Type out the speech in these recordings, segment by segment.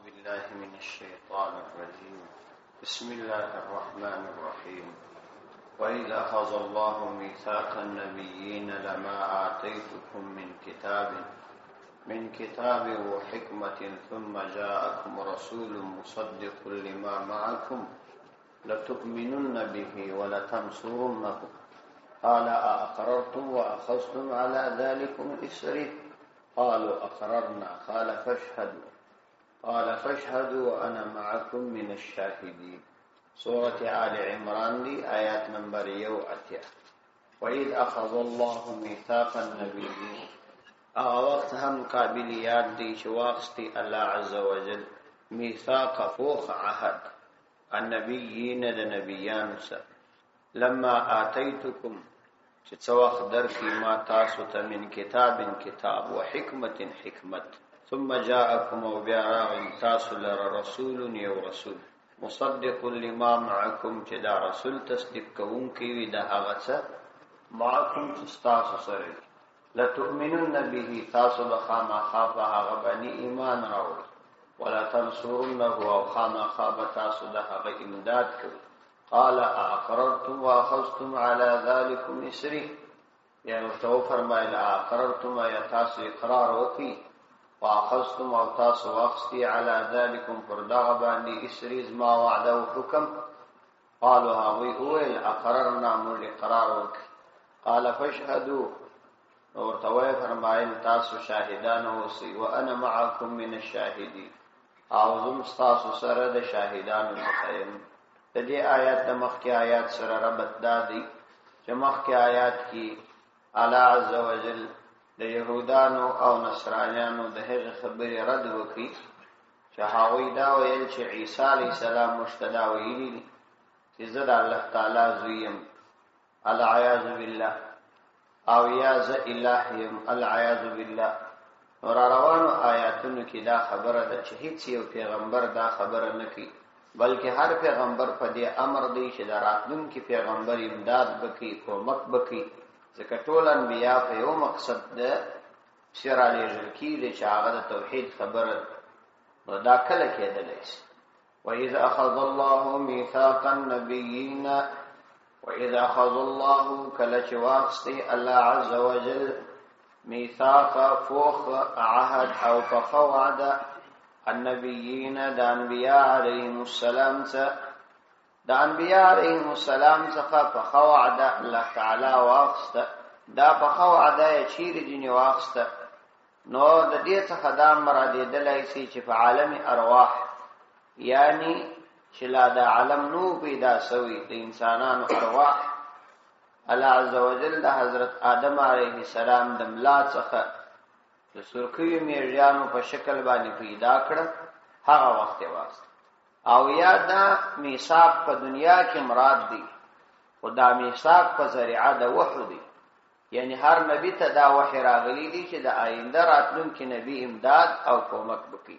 بالله من الشيطان الرجيم. بسم الله الرحمن الرحيم. وإذ أخذ الله ميثاق النبيين لما آتيتكم من كتاب وحكمة ثم جاءكم رسول مصدق لما معكم لتؤمنن به ولتنصرنه قال أأقررتم وأخذتم على ذلكم إصري قالوا أقررنا قال فاشهدوا وأنا معكم من الشاهدين. سورة آل عمران دی آیات نمبر 1 وإذ أخذ الله ميثاق النبيين. وقت هم قابل یاد دی چې واخستی الله عز وجل میثاق فوخ عهد النبیین د نبیانو سره لما آتیتکم چې څو وخت درکې ما تاسو ته من کتاب و حکمت ثم جاءكم وبيا راغ تاسو لره رسول یو رسول مصدق لما معكم چې دا رسول تصدیق کوونکی وي د هغه څه معكم چې تاسو سره لتؤمنن به تاسو به خامخا په هغه باندې ایمان راوړئ ولا تنصرنه او خامخا به تاسو د هغه امداد کوئ. قال أأقررتم وأخذتم على ذلكم إصري يعني تو فرمایل أأقررتم یا تاسو اقرار وکړئ واخذتم او تاسو واخستي على ذلكم پردغه باندې اسری زما وعده او حکم. قالوا هاوی اول اقررنا مر اقرار وک. قال فاشهدوا اور توي فرمایل تاسو شاهدان اوسئ وانا معكم من الشاهدين اعوذم تاسو سره د شاهدانو مخایم. د دې آیات د مخکې آیات سره ربط دادی چې مخکې آیات کې الله عز وجل د يهودانو او نصرانیانو د هغه خبرې رد وکړي چې هغوی دا ویل چې عیسی علیه السلام مشتدا ویلي چې زه د الله تعالی زوی یم العیاذ بالله او یا زه اله یم العیاذ بالله. نور روانو آیاتونو کې دا خبره ده چې هیڅ یو پیغمبر دا خبره نه کوي بلکې هر پیغمبر په دې امر دی چې دا راتلونکي پیغمبر امداد وکړي کومک وکړي ځکه ټول انبیا په یو مقصد ده سیر علی ژکی چې هغه د توحید خبره نو دا کله کېدلی شي. وإذ أخذ الله ميثاق النبيين وإذ أخذ الله کله چې واخستی الله عز وجل ميثاق فوخ عهد او فوعد النبيين د انبیاء علیهم السلام څخه د انبیاء علیهم السلام څخه په خوعد الله تعالی واخسته دا په خوعد یې چیرې دیني واخسته نو د دې څخه دا مراد دی چې په عالم ارواح یعنی چې لا د عالم نو پیدا شوی د انسانانو ارواح الله عز وجل د حضرت آدم علیه السلام د ملا څخه د سرخی میریانو په شکل باندې پیدا کړ هغه وخت واخسته او یا دا میثاق په دنیا کې مراد دی او دا میثاق په ذریعہ د وحی دی یعنی هر نبی ته دا وحی راغلی دی چې د آینده راتلونکي نبی امداد او کومک وکړي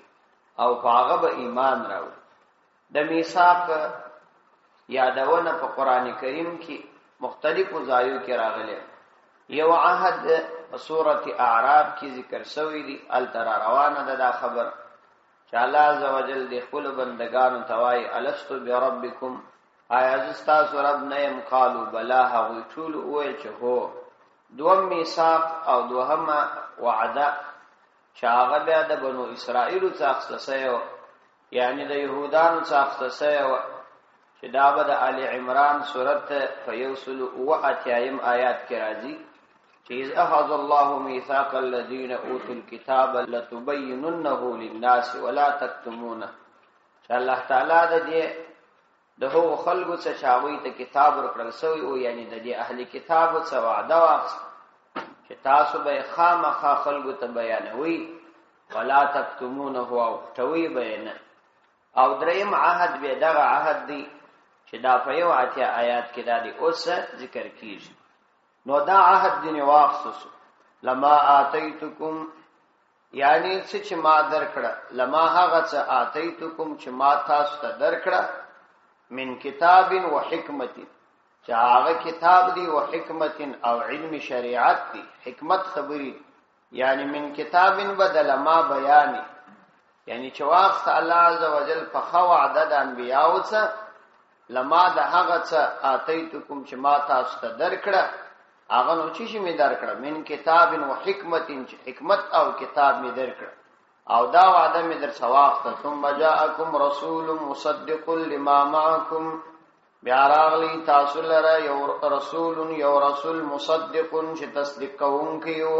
او هغه به ایمان راوړي. د میثاق یادونه په قران کریم کې مختلفو ځایو کې راغلي. یو عهد په سورۃ اعراف کې ذکر شوی دی التر روانه ده خبر چې الله عز وجل د خپل بندگانو توای الستو بربکم آیا تاسو رب نه يم قالوا بلا هغه ټول ویل چې هو. دوم میثاق او دوهمه وعده چې هغه بیا د بنو اسرائیل څخه سيو یعنی د يهودانو څخه سيو چې دا به د آل عمران سورته په 108 آیات کې راځي چې اذ اخذ الله ميثاق الذين اوتوا الكتاب لتبيننه للناس ولا تكتمونه. چې الله تعالی د دې دغه خلکو څخه چاوي ته کتاب ورکړل سوی او یعنی د دې اهل کتاب څخه وعده واخیست چې تاسو به خامخا خلکو ته بیانوي ولا تكتمونه او توي بیان. او دریم عهد به دغه عهد دی چې دا په یو آیات کې دا دی اوس ذکر کیږي. نو دا عهد دین واخصو لما آتیتکم یعنی چې ما درکړه لما هغه څه آتیتکم چې ما تاسو ته درکړه من کتاب و حکمت چې هغه کتاب دی او حکمت او علم شریعت دی حکمت خبری یعنی من کتاب بدل ما بیانی یعنی چې واخت الله عزوجل په خو وعده د انبیاو څخه لما د هغه څه اتیتکم چې ما تاسو ته درکړه هغه نو چې می درکړه من کتاب و حکمت چې حکمت او کتاب می درکړه او دا وعده می در سواخت ثم جاءکم رسول مصدق لما معکم بیا راغلی تاسو لره یو رسول مصدق چې تصدیق کوونکیو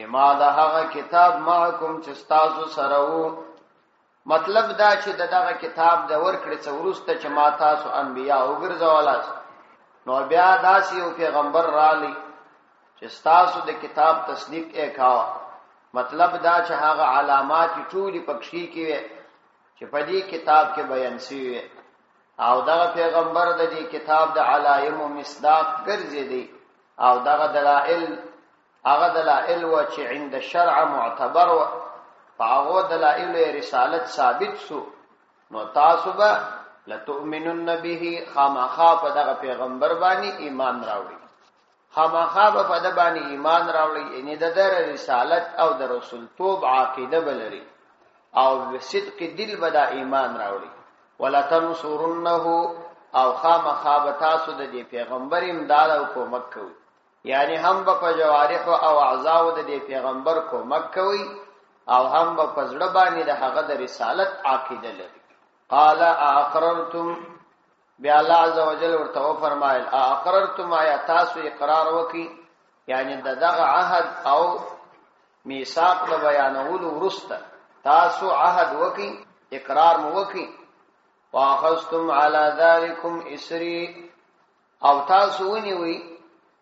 لما دا هغه کتاب معکم چې تاسو سره وو مطلب دا چې دغه کتاب د ورکړې څورسته چې ما تاسو انبیا وګرځولاس نو بیا داسې یو پیغمبر رالی چې تاسو د کتاب تصدیق وکاو مطلب دا چې هغه علامات ټولي پکشي کې چې په دې کتاب کې بیان شوی او دغه پیغمبر د دې کتاب د علایم او مصداق ګرځېدي او دغه دلائل و چې عند الشرع معتبر و فاغو دلائل رسالت ثابت سو نو تاسو به لتؤمنن به خامخا په دغه پیغمبر باندې ایمان راوړي خامخا په دغه باندې ایمان راوړي یعنی د رسالت او د رسول توب عقیده بلري او صدق دل بدا ایمان راوړي ولا تنصرنه او خامخا به تاسو د دې پیغمبر امداد او کومک کوي یعنی هم په جوارح او اعضاء د دې پیغمبر کومک کوي او هم په زړه باندې د هغه د رسالت عقیده لري قال اقررتم بیا الله عزوجل ورته فرمایل اقررتم یا تاسو اقرار وکي یعنی دغه عهد او میثاق د بیانولو ورسته تاسو عهد وکي اقرار مو وکي واخذتم على ذلكم اسري او تاسو ونیوي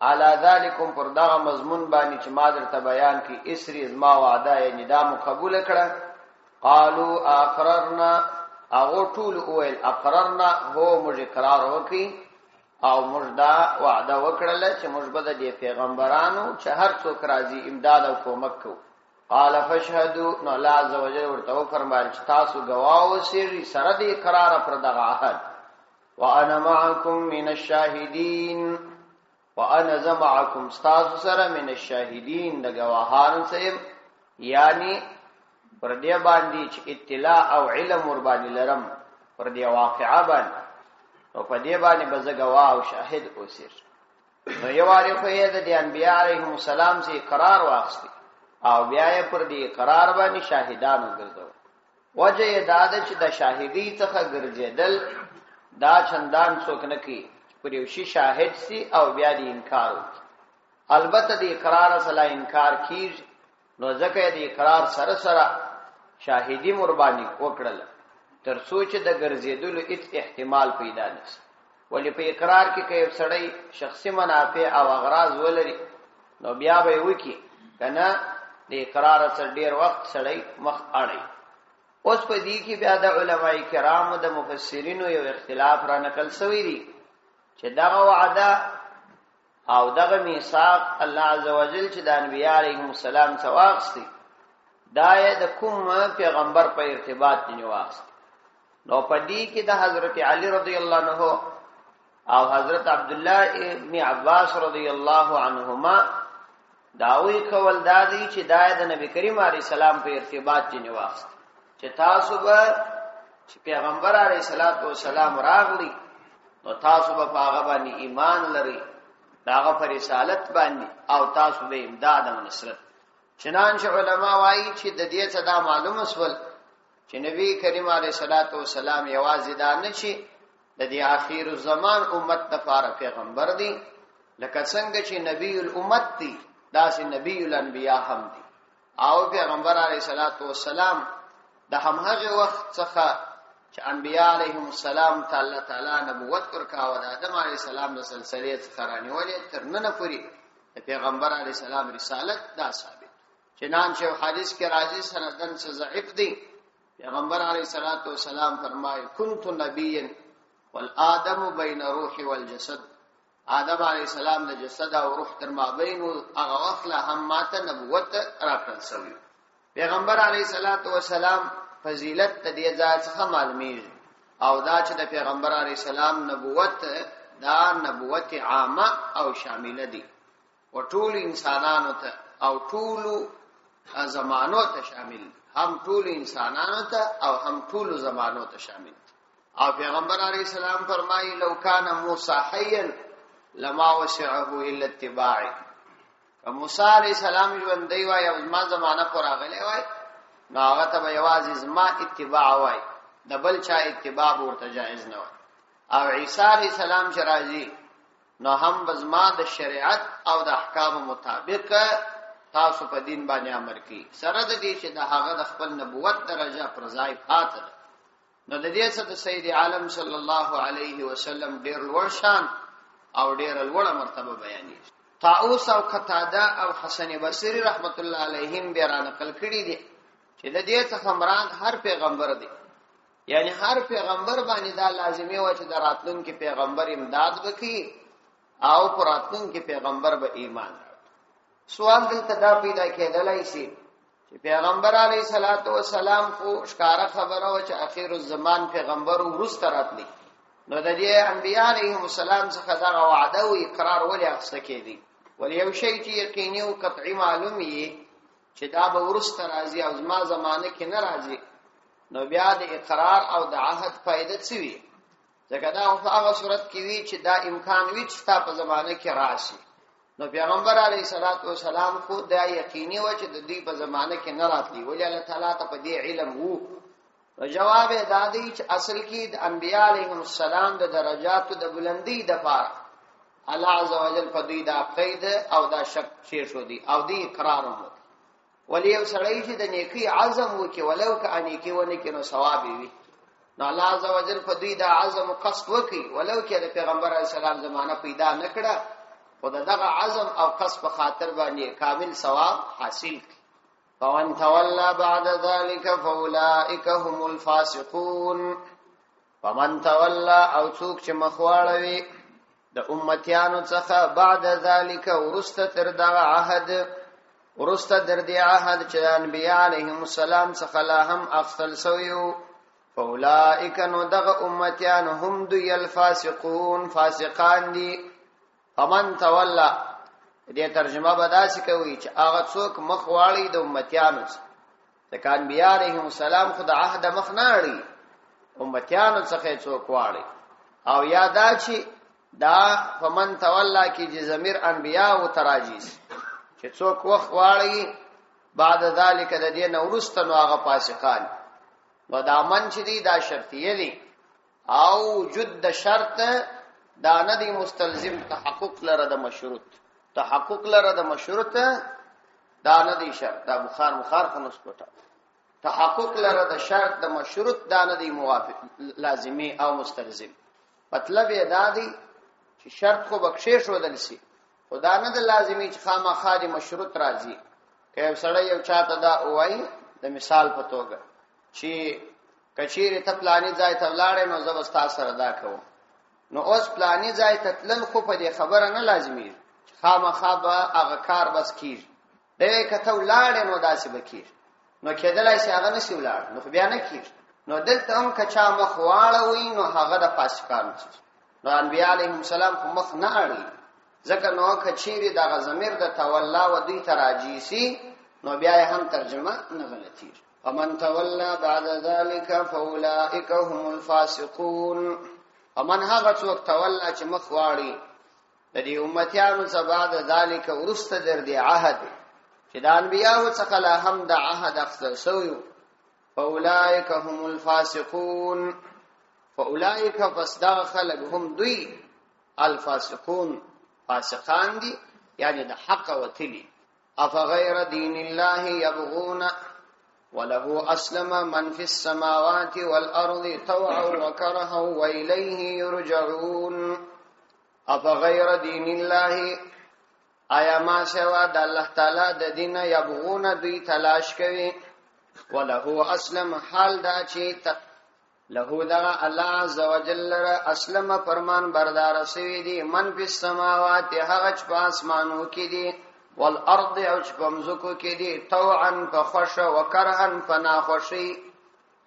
على ذلكم پر دغه مضمون باندې چې ما درته بیان کی اسری زما وعده یعنی دا مقبول کړه قالوا اقررنا او ټول اویل اقررنا هو موږ اقرار وکي او موږ دا وعده وکړل چې موږ به د پیغمبرانو چې هر څوک راځي امداد او کومک کوو قال فاشهدوا نو الله عزوجل ورته فرمایل چې تاسو گواه اوسئ سره د اقرار پر دغه عهد وانا معكم من الشاهدين وانا معكم استاذ سره من الشاهدين د گواهان سره یعنی پر دې باندې چې اطلاع او علم ور باندې لرم پر دې واقعا باندې او په دې باندې بزګوا او شاهد اوسیر نو یو اړ په دې د انبیاء علیهم السلام سي قرار واخستي او بیا یې پر دې قرار باندې شاهدان وګرځو وجه دا ده چې د شاهدی څخه ګرځیدل دا چندان څوک نه کی پر یو شي شاهد سي او بیا دې انکار وکړي البته دې قرار سره انکار کیږي نو ځکه دې قرار سره سره شاهدی مربانی وکړل تر سوچ د ګرځیدلو هیڅ احتمال پیدا نشي ولی په اقرار کې کوي سړی شخصي منافع او اغراض ولري نو بیا به وکی کنه د اقرار سره ډیر وخت سړی مخ اړي اوس په دې کې بیا د علماي کرامو د مفسرینو یو اختلاف را نقل شوی دی چې دغه وعده او دغه میثاق الله عزوجل چې د انبیاء علیهم السلام څخه دا د کوم پیغمبر په ارتباط دی واست نو پدې کې د حضرت علی رضی الله عنه او حضرت عبد الله ابن عباس رضی الله عنهما داوی کول دادی چې د نبی کریم علیه السلام په ارتباط دی واست چې تاسو به چې پیغمبر علیه السلام راغلی نو تاسو به هغه باندې ایمان لري داغه پر رسالت باندې او تاسو به امداد او نصرت چنانچه علما وایي چې د دې څخه دا معلومه سول چې نبی کریم علیه السلام یوازې دا نه شي د دې اخیر الزمان امت لپاره پیغمبر دی لکه څنګه چې نبی الامت دی داسې نبی الانبیاء هم دی او پیغمبر علیه السلام د همغه وخت څخه چې انبیاء علیهم السلام تعالی نبوت ورکاو د آدم علیه السلام د سلسله څخه رانیولې تر نن پورې پیغمبر علیه السلام رسالت دا ثابت چنانچه حدیث کې راځي سندن سے ضعیف دی پیغمبر علیه السلام فرمایي كنت نبيا والآدم بين الروح والجسد آدم علیه السلام د جسد او روح تر مابین هغه وخت له هم ماته نبوت راکړل شوی پیغمبر علیه السلام فضیلت د دې ځای څخه معلومیږي او دا چې د پیغمبر علیه السلام نبوت دا نبوت عامه او شامله دي او ټول انسانانو ته او ټول زمانو ته شامل هم ټول انسانانو ته او هم ټول زمانو ته شامل او پیغمبر علیه السلام فرمایي لو کان موسی حیا لما وسعه الا اتباعي موسی علیه السلام ژوندی وای او ما زمانہ پر راغلی وای نو هغه ته به یوازې زما اتباع وای د بل چا اتباع ورته جایز نه وای او عیسی علیه السلام چې راځي نو هم بزما د شریعت او د احکام مطابق تاسو په دین باندې امر کی سره د دې چې د هغه د خپل نبوت درجه پر ځای پاتره نو د دې څخه د سید عالم صلی الله علیه وسلم ډیر لوړ شان او ډیر لوړه مرتبه بیانېږي طاووس او قتاده او حسن بصری رحمت الله علیهم بیان نقل کړي دي چې د دې څخه مراد هر پیغمبر دی یعنی هر پیغمبر باندې دا لازمي و چې د راتلونکي پیغمبر امداد وکړي او پر راتلونکي پیغمبر به ایمان سوال دلته دا پیدا کېدلای شي چې پیغمبر علیه الصلاۃ والسلام خو ښکارا خبره و چې اخر الزمان پیغمبر ورسته راتلی نو د دې انبیاء علیهم السلام څخه دا وعده او اقرار ولې اخسته کېدی ولې یو شی چې یقیني او قطعي معلومي چې دا به ورسته راځي او زما زمانه کې نه راځي نو بیا د اقرار او د عهد فائدہ څه وي ځکه دا په هغه صورت کې وی چې دا امکان وي چې تا په زمانه کې راشي نو پیغمبر علیه الصلاۃ والسلام خو دا یقیني و چې د دې په زمانه کې نه راتلی ولې الله تعالی ته په دې علم وو جواب دا دی چې اصل کې د انبیاء علیهم السلام د درجاتو د بلندی د پاره الله عزوجل په دې دا قید او دا شک شي شو دي او دې اقرار وکړي ولی یو سړی چې د نیکی عزم وکي ولو که نیکی ونه کې نو ثواب وي نو الله عزوجل په دې دا عزم او قصد وکي ولو کې د پیغمبر علیه السلام زمانہ پیدا نکړه خو دغه عزم او قصد په خاطر باندې کامل ثواب حاصل فمن تولى بعد ذلك فاولئك هم الفاسقون فمن تولى او څوک چې مخواړوي د امتیانو څخه بعد ذلك ورسته تر دغه عهد ورسته در دې عهد چې انبیاء علیهم السلام څخه لا هم افضل سویو فاولئک نو دغه امتیان هم دوی الفاسقون فاسقان دي فمن تولى دې ترجمه بداسي کوي چې هغه څوک مخ واړي د امتیانو څخه انبیاء علیهم السلام خدای عهد مخ نه اړي امتیانو څخه څوک واړي او یادا چې دا فمن تولى کې چې ضمیر انبیاء او تراجیس چې څوک وخت واړي بعد ذلك د دې نورست نو هغه فاسقان و دا من چې دی دا شرطیه دي او وجود د شرط دا نه دی مستلزم تحقق لره د مشروط تحقق لره د مشروط دا نه دی شرط دا بخار خنوس کوټه تحقق لره د شرط د مشروط دا نه دی موافق لازمی او مستلزم مطلب یې دا دی چې شرط خو بخشش ودل شي خدا نه د لازمی چې خامخا د مشروط راځي که سړی یو چاته دا وایي د مثال په توګه چې کچیر ته پلاني ځای ته ولاړې نو زبستا سره دا کوم نو اوس پلاني ځای ته تلل خو په دې خبره نه لازمي خامخا به هغه کار بس کیږي دې کته ولاړې نو داسې بکیر نو کېدلای شي هغه نشي ولاړ نو بیا نه کیږي نو دلته هم کچا مخ واړوي نو هغه د فاسقانو نو انبیاء علیهم السلام په مخ نه اړي ځکه نو کچیر دغه ضمیر د تولا و دوی تراجیسی نو بیا هم ترجمه نه غلطی ومن تولى بعد ذلك فاولئك هم الفاسقون ومن هغه څوک تولى چې مخ واړي د دې امتیانو څخه بعد ذلك ورسته در دي عهد چې د انبیانو څخه لا هم د عهد اخذ سوی فاولئك هم الفاسقون فاولئك فصدق خلقهم دوی الفاسقون فاسقان دي یعنی د حق وتلی افغیر دین الله يبغون وله اسلم من في السماوات والارض طوعا وكرها واليه يرجعون افغیر دین الله آیا ما سوا د الله تعالی د دین يبغون دوی تلاش کوي وله اسلم حال دا چې له دا الله عز وجل اسلم فرمان بردار سوی دی من فی السماوات هغه چې په اسمانو کې دي والارض او چې په مځکو کې دي طوعا فخش وكرها فناخشی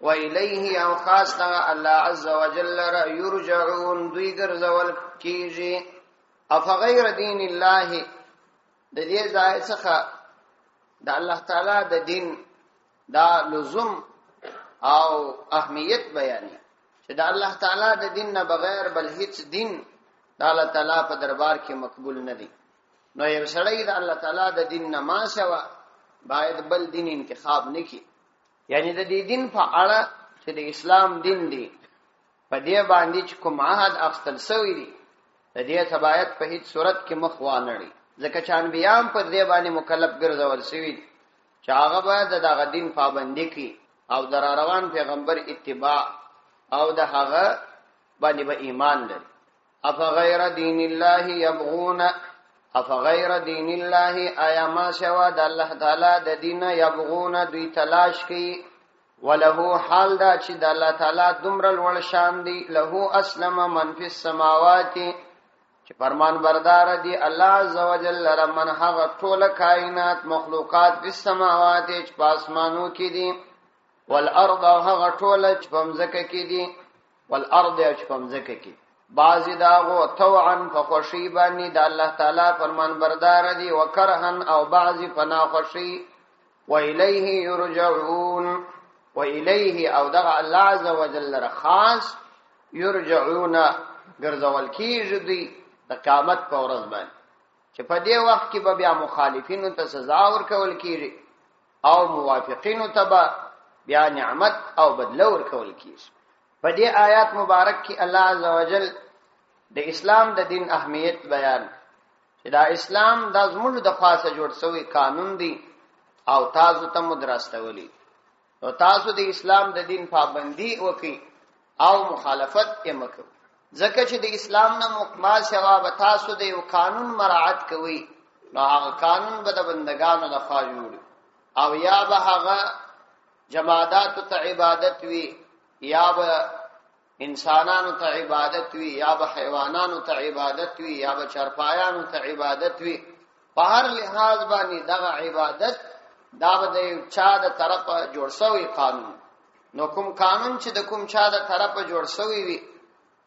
والیه او خاص دا الله عز وجل یرجعون دوی ګرځول کیږي افغیر دین الله د دې ځای څخه د الله تعالی د دین دا لزوم او اهمیت بیانې چې د الله تعالی د دین نه بغیر بل هیڅ دین د الله تعالی په دربار کې مقبول نه دی. نو یو سړی د الله تعالی د دین نه ما سوا باید بل دین انتخاب نکړي. یعنی د دې دین په اړه چې د اسلام دین دی په دې باندې چې کوم عهد اخستل شوی دی د دې تبعیت په هیڅ صورت کې مخ وانهړي، ځکه چې انبیان پر دې باندې مکلف ګرځول شوی دي چې هغه باید دغه دین پابندي کوي او در روان پیغمبر اتباع او د هغه باندې به ایمان لري. افغیر دین الله یبغون، افغیر دین الله آیا ما سوا د الله تعالی د دین یبغون دوی تلاش کوي، وله حال دا چې د الله تعالی دومره لوړ شان دی، له اسلم من فی السماوات چې فرمان بردار دی الله عزوجل لره من هغه ټول کائنات مخلوقات په السماوات چې په اسمانو کې دي، والارض هغه ټول چې په مځکه کې دي، والارض چې په مځکه کې بعضی داغو طوعا فخوشی باندې د الله تعالی فرمان بردار دي، وکرهن او بعضی فناخوشی، و الیه یرجعون، و الیه او دغه الله عزوجل لره خاص یرجعون ګرځول کیږي دی د قیامت په ورځ باندې چې په دې وخت کې به بیا مخالفینو ته سزا ورکول کیږي او موافقینو ته به بیا نعمت او بدله ورکول کیږي. په دې آیات مبارک کې الله عزوجل د اسلام د دین اهمیت بیان چې دا اسلام د زموږ د خاصه جوړ شوی قانون دی او تاسو ته مدرسته او تاسو د اسلام د دین پابندي وکړي او مخالفت یې مکو، ځکه چې د اسلام نه مکمل سوا به تاسو د یو قانون مراعات کوي نو هغه قانون به د بندگانو د خوا جوړ او یا به هغه جمادات ته عبادت وي، یا به انسانانو ته عبادت وي، یا به حیوانانو ته عبادت وي، یا به چرپایانو ته عبادت وي. په هر لحاظ باندې دغه عبادت دا به د چا د طرفه جوړ شوی قانون، نو کوم قانون چې د کوم چا د طرفه جوړ شوی وي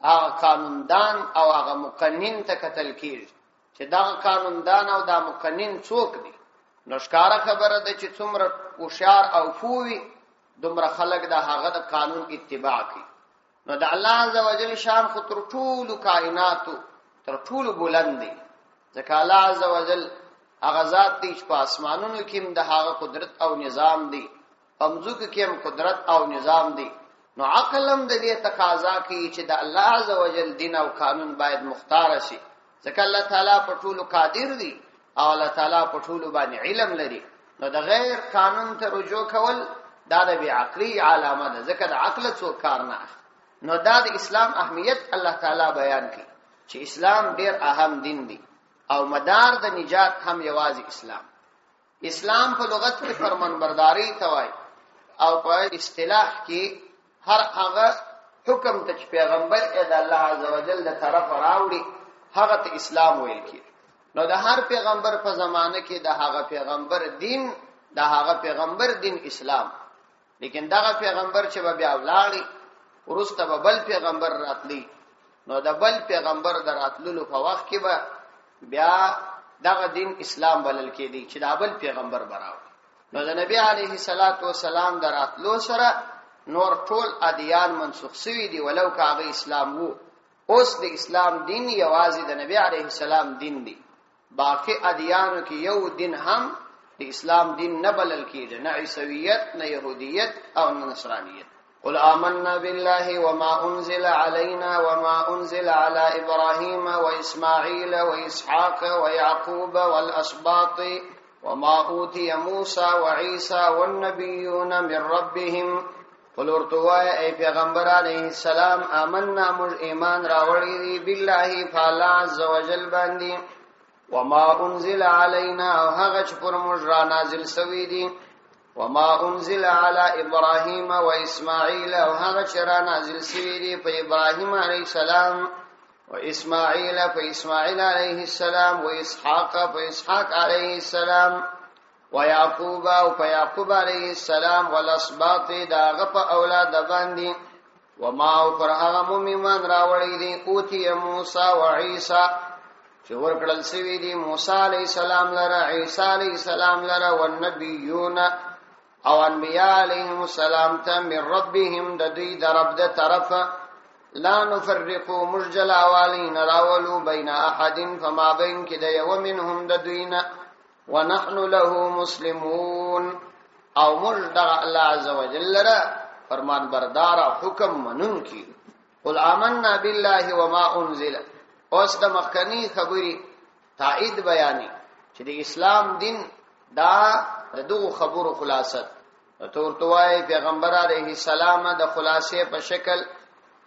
هغه قانوندان او هغه مقنن ته قتل کیږي چې دا قانوندان او دا مقنن څوک دي. نو ښکارا خبره ده چې څومره هوښیار او پوهی دومره خلک د هغه د قانون اتباع کوي. نو د الله عزوجل شان خو تر ټولو کائناتو تر ټولو بلند دی، ځکه الله عزوجل هغه ذات دی چې په اسمانونو کې د هغه قدرت او نظام دی، په مځکو کې هم قدرت او نظام دی. نو عقل هم د دې تقاضا کوي چې د الله عزوجل دین او قانون باید مختار شي، ځکه الله تعالی په ټولو قادر دی او الله تعالی په ټولو باندې علم لري. نو د غیر قانون ته رجوع کول دا د بی عقلی علامه ده، ځکه د عقل څخه کار نه اخلي. نو دا د اسلام اهمیت الله تعالی بیان کړي چې اسلام ډیر اهم دین دی او مدار د نجات هم یوازې اسلام. اسلام په لغت کې فرمانبرداري ته وایي او په اصطلاح کې هر هغه حکم ته چې پیغمبر د الله عزوجل د طرف راوړي هغه ته اسلام ویل کیږي. نو د هر پیغمبر په زمانه کې د هغه پیغمبر دین اسلام، لیکن دغه پیغمبر چې بیا ولاړی ورسته به بل پیغمبر راتلی، نو د بل پیغمبر دراتلو په وخت کې به بیا دغه دین اسلام بلل کېدی چې دا بل پیغمبر براو. نو د نبی علیه الصلاۃ والسلام دراتلو سره نور ټول ادیان منسوخ شوي دي، ولو کاغه اسلام وو. اوس د اسلام دین یوازې د نبی علیه السلام دین دی، باقی ادیانو کې یو دین هم د اسلام دین نه بلل کېږي، نه عیسویت، نه يهودیت او نه نصرانیت. قل آمنا بالله وما أنزل علينا وما أنزل على إبراهيم وإسماعيل وإسحاق ويعقوب والأسباط وما أوتي موسى وعيسى والنبيون من ربهم. قل ارتوای ای پیغمبر علیہ السلام آمنا مج ایمان راوړی دی بالله فالله عز وجل باندې، وما انزل علينا او هغه چې پر موږ را نازل شوی دی، وما انزل على ابراهيم واسماعيل او هغه چې را نازل شوی دی په ابراهيم عليه السلام، و اسماعيل په اسماعيل عليه السلام، و اسحاق په اسحاق عليه السلام، و یعقوب او په یعقوب عليه السلام، والاسباط داغه په اولاد باندې، وما او پر هغه مومن راوړی دی اوتی موسی و عیسی چې ورکړل شوی دی موسی عليه السلام لره، عیسی عليه السلام لره، والنبیون او انبیاء علیهم السلام ته من ربهم د دوی د رب د طرفه لا نفرقو مجل اوالین راولو بین احد فما بین کې د یو منهم د دوینا ونحن له مسلمون او مجد الله عز وجل را فرمان بردار حکم منون کی قل آمنا بالله وما انزل اوس د مخکنی خبري تایید بیانی چې د اسلام دین دا دغه خبرو خلاصت تورتوای پیغمبر علیه السلام د خلاصې په شکل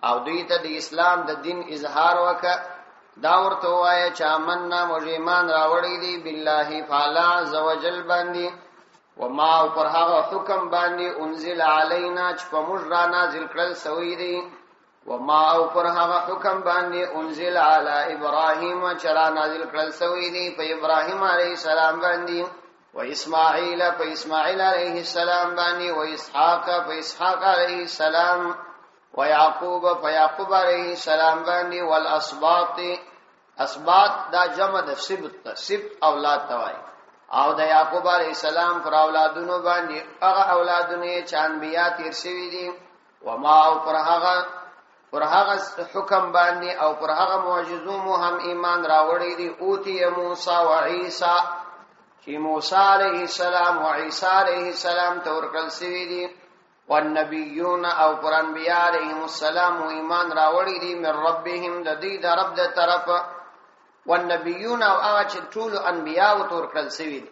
او دوی ته د اسلام د دین اظهار وکړه دا ورته وایي چې آمنا مجیمان راوړی دی بالله فعلا عز وجل باندې وما او پر هغه حکم باندې انزل علینا چې په موږ را نازل کړل سوی دی وما او پر هغه حکم باندې انزل علی ابراهیم چې را نازل کړل سوی دی په ابراهیم علیه السلام باندې و اسماعیل په اسماعیل علیه السلام باندې و اسحاق په اسحاق علیه السلام و یعقوب په یعقوب علیه السلام باندې والاسباط اسباط دا جمع د سبت اولاد توای او د یعقوب علیه السلام پر اولادونو باندې هغه اولادونه چې انبیا تیر شوی دي و ما او پر هغه حکم باندې او پر هغه معجزو مو هم ایمان راوړی دي اوتی موسی و عیسی چې موسی علیه السلام او عیسی علیه السلام تورکل شوی دي والنبیون او پر انبیاء علیهم السلام ایمان راوړی دي من ربهم د دې د رب د طرفه والنبیون او هغه چې ټول انبیاء او تورکل شوی دي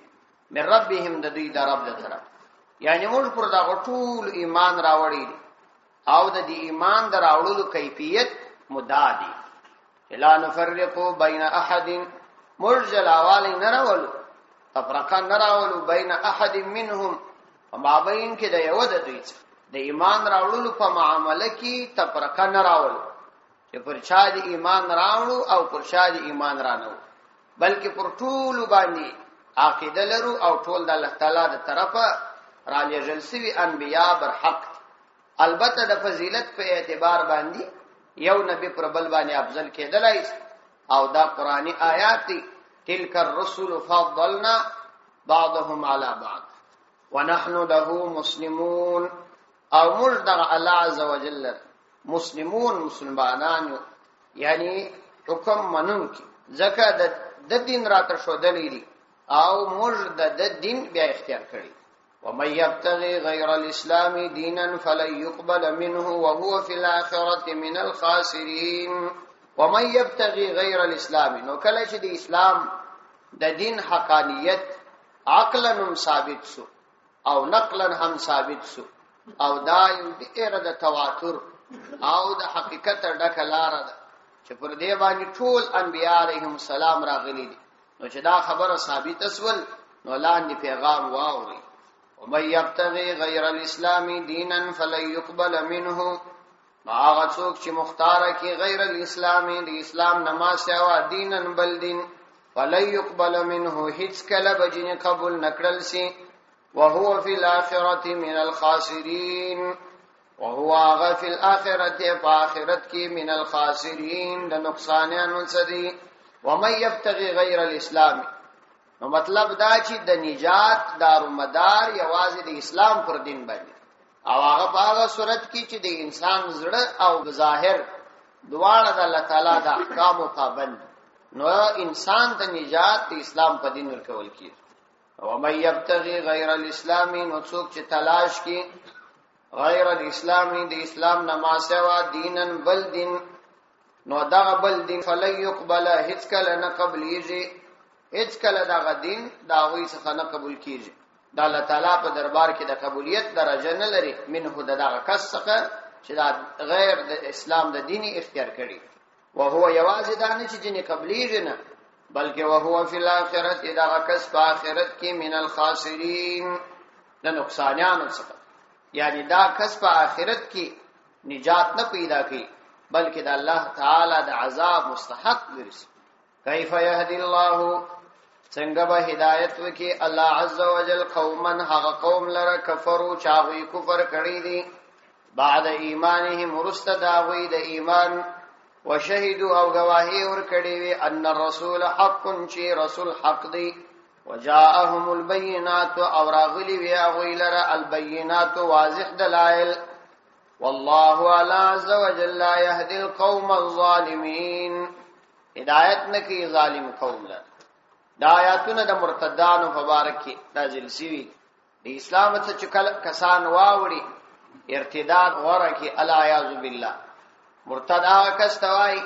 من ربهم د دې د رب د طرفه یعنی موږ پر دا ټول ایمان راوړی دي او د دې ایمان دراوړلو کیفیت مدادي لا نفرقو بین احد مرجل اوالی نراولو تفرقا نراولو بین احد منهم وما بین کې د یو د دوی د ایمان راوړلو په معاملې کې تفرقا نراولو چې پر چا د ایمان راوړو او پر چا د ایمان رانو بلکې پر ټول باندې عقیده لرو او ټول د الله تعالی د طرفه را لېږل شوي انبیا بر حق البته د فضیلت په اعتبار باندې یو نبی پر بل باندې افضل کېدلای او دا قرآنی آیات دي تلک الرسل فضلنا بعضهم على بعض ونحن له مسلمون او مرد الله عز وجل مسلمون مسلمانان یعنی حکم منون کی زکه د دین راته شو دلی او مرد د دین بیا اختیار کړی ومن يبتغي غير الإسلام دينا فلن يقبل منه وهو في الآخرة من الخاسرين ومن يبتغي غير الإسلام نو کله چې د اسلام د دین حقانیت عقلا هم ثابت شو او نقلا هم ثابت شو او دا یو د تواتر او د حقیقت ډکه لار ده چې پر دې باندې ټول انبیاء علیهم السلام راغلي دي نو چې دا خبره ثابت اسول نو لاندې پیغام واوري ومن يبتغي غير الاسلام دينا فلن يقبل منه ما څوک چې مختار کی غیر الاسلام د اسلام نما سوا دینن بل دین فلن يقبل منه هیڅ کله بجنه قبول نکړل سي وهو في الاخره من الخاسرين وهو في الاخره فاخرت کی من الخاسرين د نقصانانو سدي ومن يبتغي غير الاسلام نو مطلب دا چې د نجات دارومدار یوازې د اسلام پر دین باندې او هغه په هغه صورت کې چې د انسان زړه او ظاهر دواړه د الله تعالی د احکامو پابند نو انسان د نجات د اسلام په دین ورکول کیږي او مې یبتغي غیر الاسلام نو څوک چې تلاش کی غیر الاسلام د اسلام نه ما سوا دینن بل دین نو دا بل دین فلن يقبل هیڅ کله نه قبليږي هیڅ کله دا دین دا وې څخه نه قبول کیږي د الله تعالی په دربار کې د قبولیت درجه نه لري منه دغه کس څخه چې دا غیر د اسلام د دیني اختیار کړي او هو یوازې دا نه چې دیني قبليږي نه بلکې او هو فی الاخرت دغه کس په آخرت کې من الخاسرین د نقصانانو څخه یعنی دا کس په آخرت کې نجات نه پیدا کوي بلکې د الله تعالی د عذاب مستحق ګرځي کیف یهدی الله څنګه به هدایت وکي الله عز وجل قوما هغه قوم لره کفرو چاوي کفر کړی دي بعد ایمانهم مرستداوی د ایمان وشهدوا او گواهی ور کړی وي ان الرسول حق چې رسول حق دی وجاءهم البينات او راغلی وی غیلر البينات واضح دلائل والله عز وجل يهدي القوم الظالمين هدایت نکی ظالم قوم له دا آیاتونه د مرتدانو مبارک نازل شوی د اسلام څخه کسان واوړي ارتداد ورکی الیاذ بالله مرتد هغه کس توای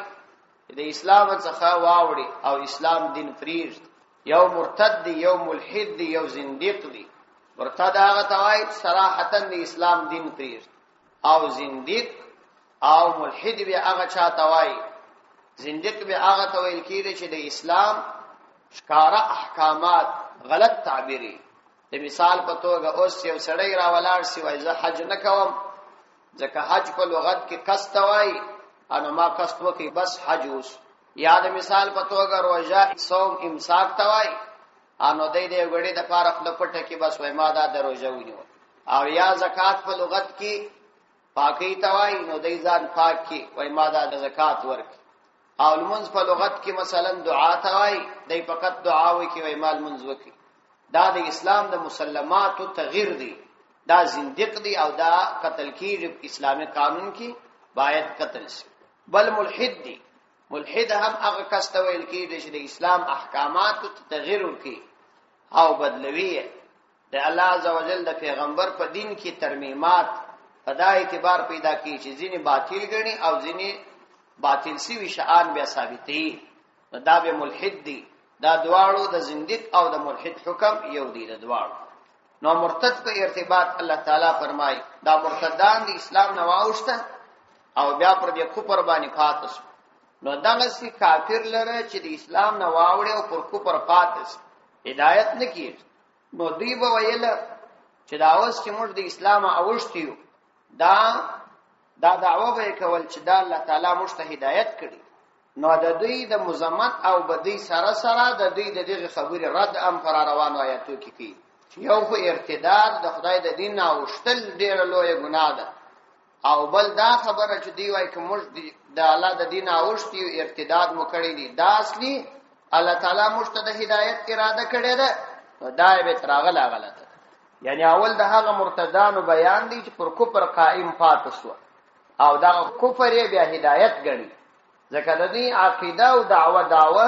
د اسلام څخه واوړي او اسلام دین فریض یو مرتد دی یو ملحد دی یو زنديق دی مرتد هغه توای صراحتا د اسلام دین فریض او زنديق او ملحد به هغه چا توای زنديق به هغه تویل کیږي چې د اسلام ښکارا احکامات غلط تعبیری د مثال په توګه اوس یو سړی را ولاړ سی وای زه حج نه کوم ځکه حج په لغت کې قصد وای انو ما قصد وکي بس حج اوس یا د مثال په توګه روزه صوم امساک توای انو دې غړي د پاره خپل پټه کې بس وای ما دا د روزه ونیو او یا زکات په لغت کې پاکی توای نو دې ځان پاک کې وای ما دا د زکات ورک او المنز په لغت کې مثلا دعا توای دې فقط دعا وکي وای مال منز وکي دا د اسلام د مسلماتو تغییر دی دا زنديق دی او دا قتل کیږي اسلامي قانون کې باید قتل شي بل ملحد دی ملحد هم هغه کس ته ویل کیږي چې د اسلام احکاماتو تغییر وکي او بدلوي د الله عزوجل د پیغمبر په دین کې ترمیمات په دا اعتبار پیدا کی چې ځینې باطل ګڼي او ځینې باطل سی وی شان بیا ثابتي دا به ملحد دی دا دواړو د زنديق او د ملحد حکم یو دی د دواړو نو مرتد په ارتباط الله تعالی فرمای دا مرتدان د اسلام نه واوښته او بیا پر دې کفر باندې پاتس نو دغه سي کافر لره چې د اسلام نه واوړي او پر کفر پاتس هدایت نه کیږي نو دی به ویل چې دا اوس چې موږ د اسلام اوښتیو دا دعوه به کول چې دا الله تعالی موږ ته هدایت کړي نو د دوی د مزمت او بدی سره سره د دوی د دغه خبرې رد ام پر روانو آیاتو کې کی یو خو ارتداد د خدای د دین او شتل ډیر لوی ګناه ده او بل دا خبره چې دی وای کوم د الله د دین او شتي ارتداد مو کړی دي دا اصلي الله تعالی موږ ته د هدایت اراده کړې ده دا به تراغله غلطه یعنی اول د هغه مرتدانو بیان دی چې پر کفر قائم پاتې شو او دا کفر یې بیا هدایت ګڼي ځکه د دې عقیده او دعوه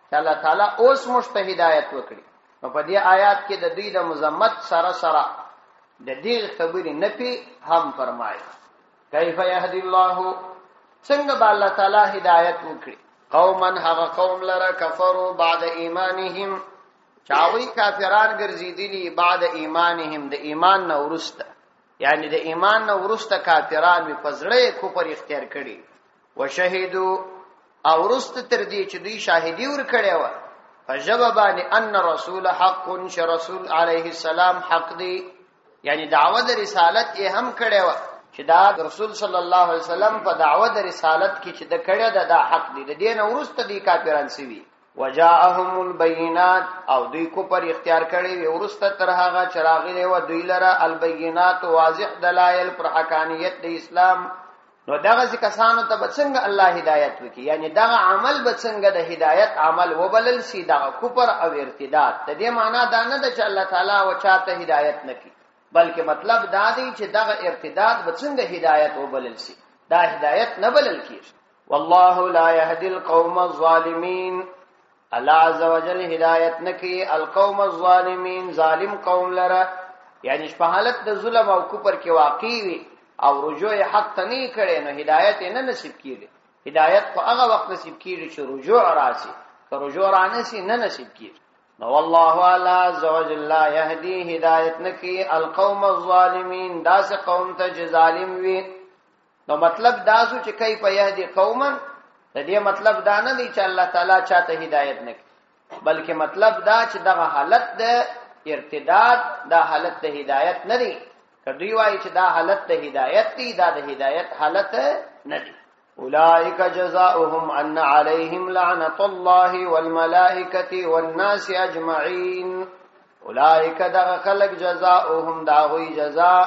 چې الله تعالی اوس مشته هدایت وکړي نو په دې آیات کې د دې د مزمت سره سره د دې خبرې نفي هم فرمایي کیف یهدی الله څنګه به الله تعالی هدایت وکړي قوما هغه قوم لره کفروا بعد ایمانهم چاوی کافران ګرځیدلی بعد ایمانهم د ایمان نه ورسته یعنی د ایمان نه ورسته کافران په پزړې کفر اختیار کړي وشهدوا او ورسته تر دې چې دوی شاهدی ور کړي و فجوابان ان رسول حق ش رسول علیه السلام حق دی یعنی دعوت رسالت یې هم کړي و چې دا رسول صلی الله علیه وسلم په دعوت رسالت کې چې د کړه دا حق دی د دین ورسته دی کافران سوي وجاءهم البينات او دوی کو پر اختیار کړي ورسته تر هغه چراغله و دوی لره البينات واضح دلائل پر حقانیت د اسلام نو دغه کسانو ته بڅنګ الله هدایت وکي یعنی دغه عمل بڅنګ د هدایت عمل وبلل سي دغه کفر او ارتداد ته دې معنا دا نه ده چې الله تعالی و چاته هدایت نکي بلکې مطلب دا دی چې دغه ارتداد بڅنګ هدایت وبلل سي دا هدایت نه بلل کیږي والله لا يهدي القوم الظالمين الله عز وجل هدایت نکي القوم الظالمين ظالم قوم لره یعنی په حالت د ظلم او کفر کې واقع وي او رجوع حق ته نه کړي نو هدایت نه نصیب کیږي هدایت په هغه وخت نصیب کیږي چې رجوع راشي که رجوع رانسي نه نصیب کیږي نو والله عز وجل لا يهدي هدایت نکي القوم الظالمين داس قوم ته ظالم وي نو مطلب داسو چې کوي په يهدي قوما د دې مطلب دا نه دی چې الله تعالی چاته هدایت نکي بلکې مطلب دا چې دغه حالت د ارتداد دا حالت د هدایت نه دی کدی وای چې دا حالت د هدایت دی دا د هدایت حالت نه دی اولئک جزاؤهم ان عليهم لعنه الله والملائکه والناس اجمعين اولئک دغه خلق جزاؤهم داوی جزاء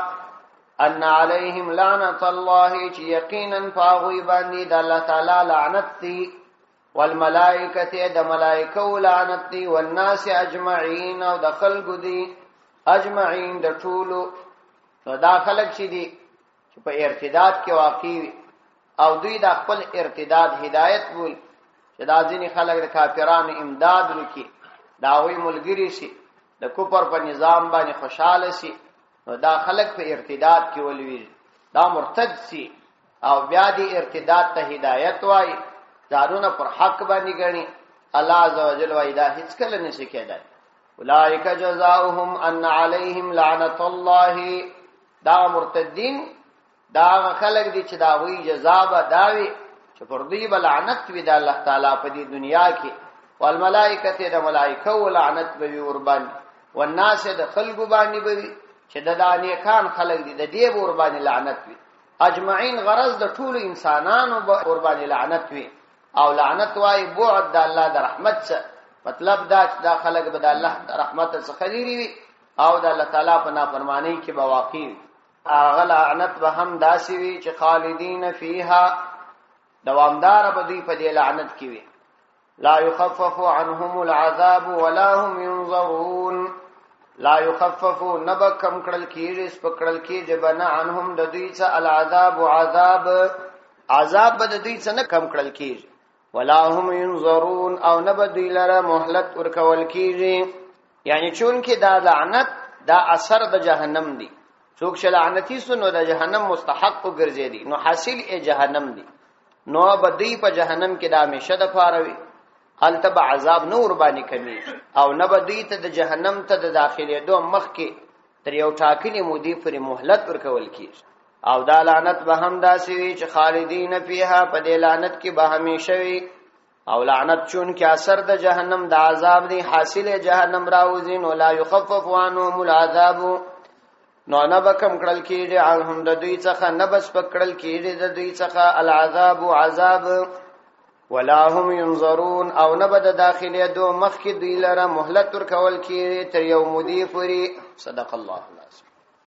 ان عليهم لعنه الله چې یقینا فاغوی باندې د الله تعالی لعنت دی والملائکه د ملائکه لعنت دی والناس اجمعین او د خلق دی اجمعین د ټولو دا خلق شي دي چې په ارتداد کې واقع او دوی د خپل ارتداد هدایت بول چې دا ځینې خلک د کافرانو امداد وکړي دا وی ملګری شي د کفر په نظام باندې خوشاله شي نو دا خلک په ارتداد کې ولوي دا مرتد شي او بیا دی ارتداد ته هدایت وای ځانونه پر حق باندې غني الله عزوجل وای دا هیڅ کله نشي کېدای اولئک جزاؤهم ان علیهم لعنت الله دا مرتدین دا خلق دي چې دا وی جزا به داوي چې پر دوی به لعنت وي د الله تعالی په دې دنیا کې والملائکه د ملائکه ولعنت به ور باندې والناس د خلق باندې به چې د نیکان خلق دي د دې ور باندې لعنت وي اجمعین غرض د ټول انسانانو ور باندې لعنت وي او لعنت وايي بعد د الله د رحمت څخه مطلب دا چې دا خلق به د الله د رحمت څخه لري وي او د الله تعالی په نافرمانی کې به واقع وي اغه لعنت به هم داسي وي چې خالدین فیها دوامدار به دوی په دې لعنت کې وي لا يخفف عنهم العذاب ولا هم ينظرون لا يخفف نبکم کړل کېږي سپکړل کېږي بنا عنهم د دوی څخه العذاب عذاب به د دوی څخه نه کم کړل کېږي ولا هم ينظرون او نه به دوی لره مهلت ورکول کېږي یعنی چون کې دا لعنت دا اثر د جهنم دی څوک چې لعنتی سنو د جهنم مستحق وګرځي نو حاصل یې جهنم دی نو بدی په جهنم کې د همیشه د پاروي التب عذاب نور باندې کمی او نه بدی ته د جهنم ته د داخلي دوه مخ کې تر یو ټاکلي مودې پر مهلت ورکول کیږي او دا لعنت به هم داسې وي چې خالدین فیها په دې لعنت کې به همیشه وي او لعنت چون کې اثر د جهنم د عذاب دی حاصل جهنم راوزین ولا يخفف عنهم العذاب نو نه بکم کړل کېږي عنهم د دوی څخه نه بس پکړل کېږي د دوی څخه العذاب عذاب ولا هم ينظرون او نه بد داخلي دو مخ کې دوی لره مهلت ورکول کېږي تر یو مودې پورې صدق الله